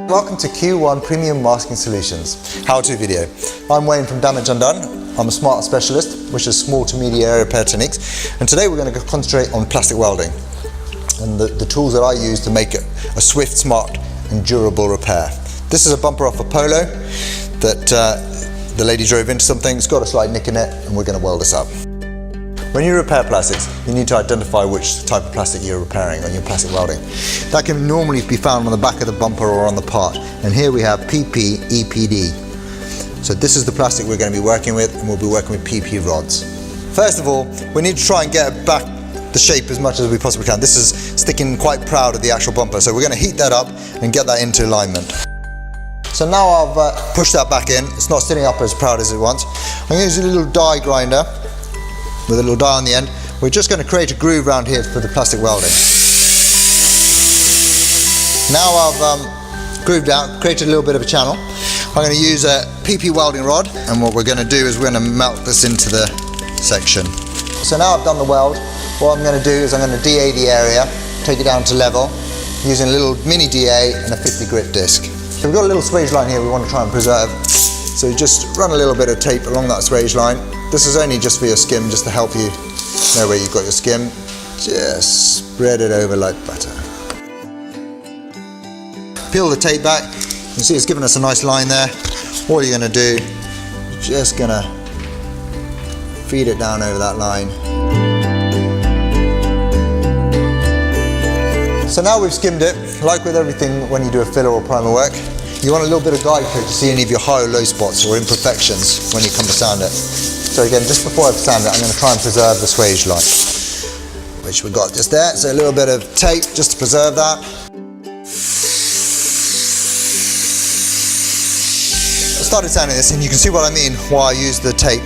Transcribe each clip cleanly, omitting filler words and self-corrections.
Welcome to Q1 Premium Masking Solutions how-to video. I'm Wayne from Damage Undone. I'm a smart specialist, which is small to medium area repair techniques, and today we're going to concentrate on plastic welding and the tools that I use to make it a swift, smart and durable repair. This is a bumper off a Polo that the lady drove into something. It's got a slight nick in it and we're going to weld this up. When you repair plastics, you need to identify which type of plastic you're repairing on your plastic welding. That can normally be found on the back of the bumper or on the part. And here we have PP EPD. So this is the plastic we're going to be working with, and we'll be working with PP rods. First of all, we need to try and get back the shape as much as we possibly can. This is sticking quite proud of the actual bumper, so we're going to heat that up and get that into alignment. So now I've pushed that back in. It's not sitting up as proud as it wants. I'm going to use a little die grinder with a little die on the end. We're just going to create a groove around here for the plastic welding. Now I've grooved out, created a little bit of a channel. I'm going to use a PP welding rod, and what we're going to do is we're going to melt this into the section. So now I've done the weld, what I'm going to do is I'm going to DA the area, take it down to level, using a little mini DA and a 50 grit disc. So we've got a little swage line here we want to try and preserve. So just run a little bit of tape along that swage line. This is only just for your skim, just to help you know where you've got your skim. Just spread it over like butter. Peel the tape back. You can see it's given us a nice line there. All you're going to do, just going to feed it down over that line. So now we've skimmed it. Like with everything when you do a filler or primer work, you want a little bit of guide coat to see any of your high or low spots or imperfections when you come to sand it. So again, just before I sand it, I'm going to try and preserve the swage line, which we've got just there. So a little bit of tape just to preserve that. I started sanding this, and you can see what I mean why I use the tape,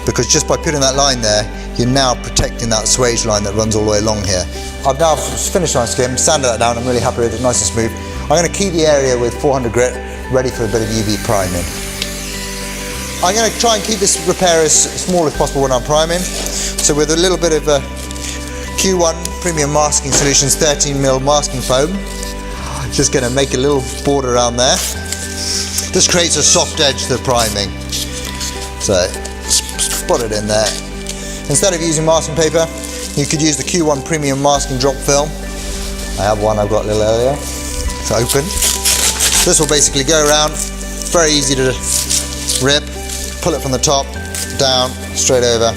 because just by putting that line there, you're now protecting that swage line that runs all the way along here. I've now finished my skim, sanded that down. I'm really happy with it, nice and smooth. I'm going to keep the area with 400 grit, ready for a bit of UV priming. I'm going to try and keep this repair as small as possible when I'm priming. So with a little bit of Q1 Premium Masking Solutions 13mm masking foam, just going to make a little border around there. This creates a soft edge to the priming. So just put it in there. Instead of using masking paper, you could use the Q1 Premium Masking Drop Film. I have one I've got a little earlier. It's open. This will basically go around, very easy to rip, pull it from the top, down, straight over.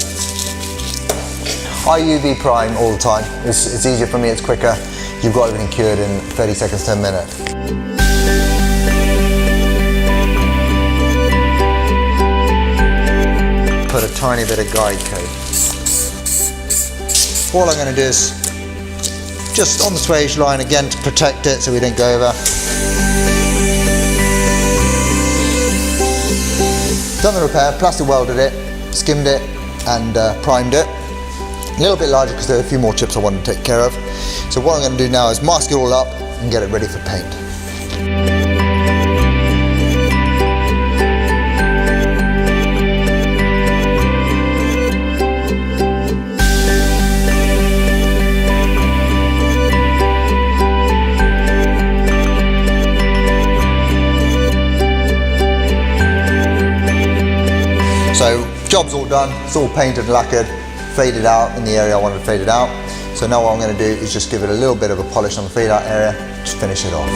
I UV prime all the time. It's easier for me, it's quicker. You've got everything cured in 30 seconds to a minute. Put a tiny bit of guide coat. All I'm going to do is just on the swage line again to protect it so we don't go over. Done the repair, plastic welded it, skimmed it and primed it. A little bit larger because there are a few more chips I want to take care of. So what I'm going to do now is mask it all up and get it ready for paint. So job's all done, it's all painted and lacquered, faded out in the area I wanted to fade it out. So now what I'm going to do is just give it a little bit of a polish on the fade out area to finish it off.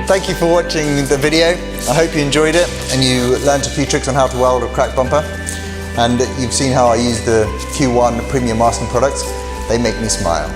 Thank you for watching the video. I hope you enjoyed it and you learned a few tricks on how to weld a cracked bumper. And you've seen how I use the Q1 Premium Masking products. They make me smile.